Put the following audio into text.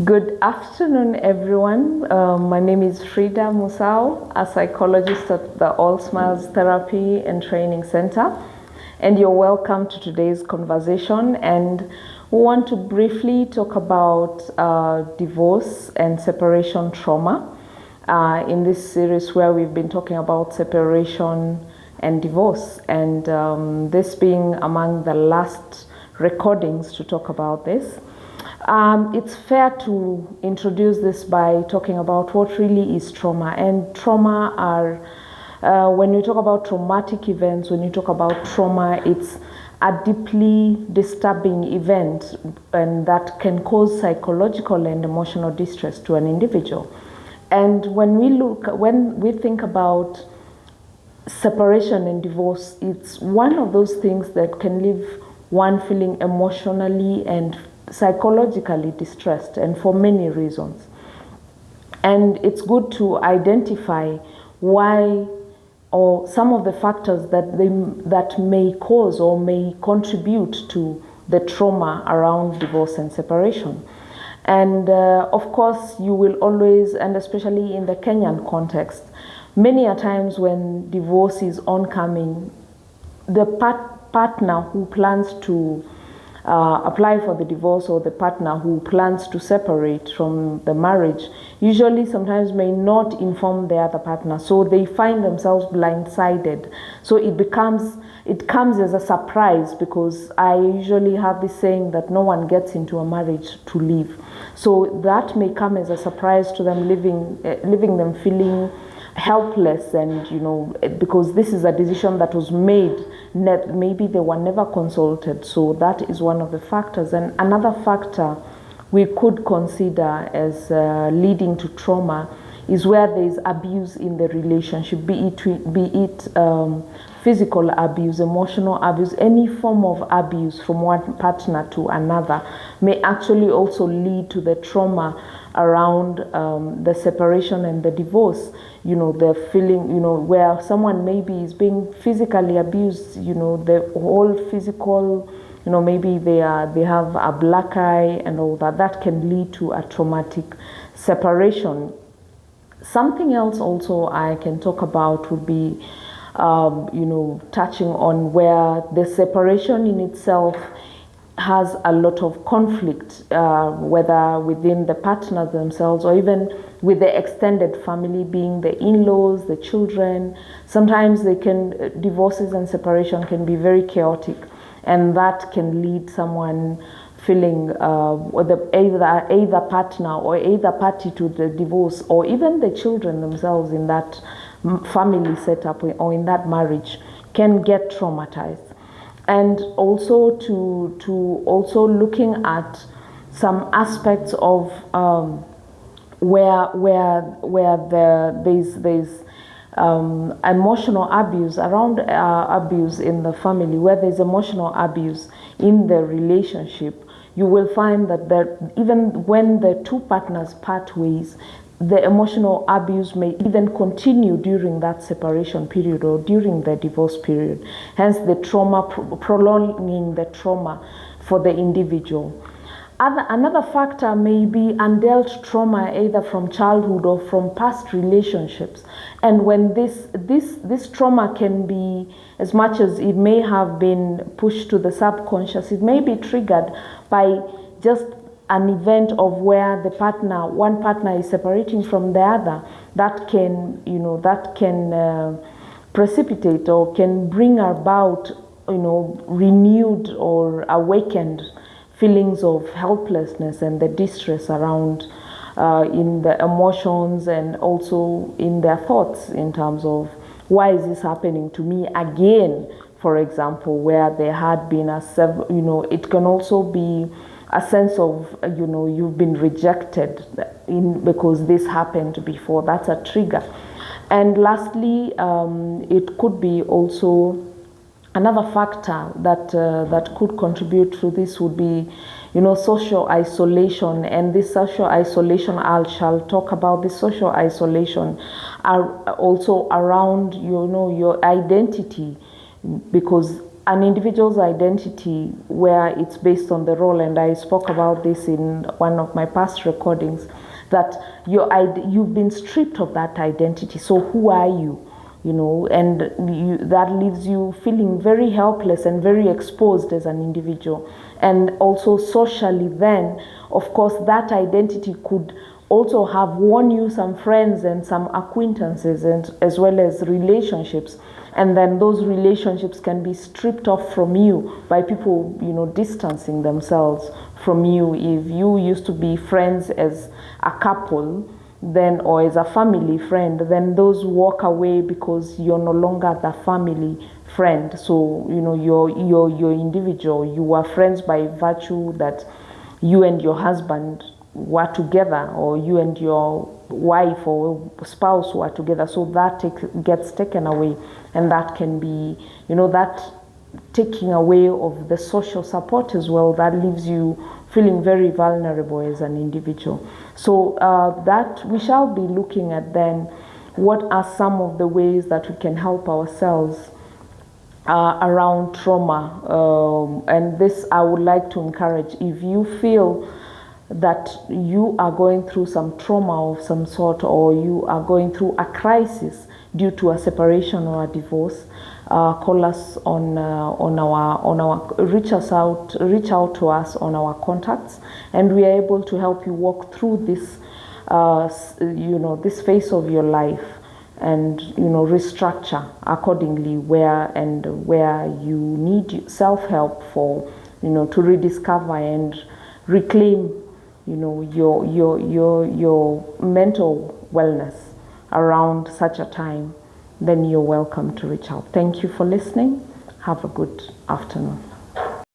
Good afternoon, everyone. My name is Frida Musau, a psychologist at the All Smiles Therapy and Training Center. And you're welcome to today's conversation. And we want to briefly talk about divorce and separation trauma in this series where we've been talking about separation and divorce. And this being among the last recordings to talk about this. It's fair to introduce this by talking about what really is trauma. And trauma are, when you talk about traumatic events, when you talk about trauma, it's a deeply disturbing event and that can cause psychological and emotional distress to an individual. And when we think about separation and divorce, it's one of those things that can leave one feeling emotionally and psychologically distressed, and for many reasons. And it's good to identify why or some of the factors that may cause or may contribute to the trauma around divorce and separation. And of course, you will always, and especially in the Kenyan context, many a times when divorce is oncoming, the partner who plans to apply for the divorce or the partner who plans to separate from the marriage usually sometimes may not inform the other partner, so they find themselves blindsided. So it comes as a surprise, because I usually have this saying that no one gets into a marriage to leave. So that may come as a surprise to them, leaving them feeling helpless, and because this is a decision that was made, maybe they were never consulted. So that is one of the factors. And another factor we could consider as leading to trauma is where there is abuse in the relationship, be it physical abuse, emotional abuse, any form of abuse from one partner to another may actually also lead to the trauma around the separation and the divorce. The feeling, where someone maybe is being physically abused, the whole physical, maybe they have a black eye and all that can lead to a traumatic separation. Something else also I can talk about would be, touching on where the separation in itself has a lot of conflict, whether within the partners themselves or even with the extended family, being the in-laws, the children. Sometimes divorces and separation can be very chaotic, and that can lead someone feeling either partner or either party to the divorce, or even the children themselves in that family setup or in that marriage, can get traumatized. And also to also looking at some aspects of where there's emotional abuse around abuse in the family, where there's emotional abuse in the relationship. You will find that even when the two partners part ways, the emotional abuse may even continue during that separation period or during the divorce period. Hence the trauma, prolonging the trauma for the individual. Another factor may be undealt trauma, either from childhood or from past relationships. And when this trauma can be, as much as it may have been pushed to the subconscious, it may be triggered by just an event of where one partner is separating from the other, that can precipitate or can bring about renewed or awakened feelings of helplessness and the distress around in the emotions and also in their thoughts, in terms of why is this happening to me again, for example, where there had been it can also be a sense of, you've been rejected because this happened before. That's a trigger. And lastly, it could be also another factor that could contribute to this would be, social isolation. And this social isolation, shall talk about this social isolation are also around, your identity, because an individual's identity where it's based on the role, and I spoke about this in one of my past recordings, that you've been stripped of that identity. So who are you? And that leaves you feeling very helpless and very exposed as an individual. And also socially then, of course, that identity could also have won you some friends and some acquaintances, and as well as relationships. And then those relationships can be stripped off from you by people, distancing themselves from you. If you used to be friends as a couple, then, or as a family friend, then those walk away because you're no longer the family friend. So, you're individual. You were friends by virtue that you and your husband were together, or you and your wife or spouse were together. So that gets taken away, and that can be, that taking away of the social support as well, that leaves you feeling very vulnerable as an individual. So that we shall be looking at then, what are some of the ways that we can help ourselves around trauma. And this I would like to encourage. If you feel that you are going through some trauma of some sort, or you are going through a crisis due to a separation or a divorce, call us on our reach out to us on our contacts, and we are able to help you walk through this this phase of your life, and restructure accordingly where you need self-help for to rediscover and reclaim your mental wellness around such a time. Then you're welcome to reach out. Thank you for listening. Have a good afternoon.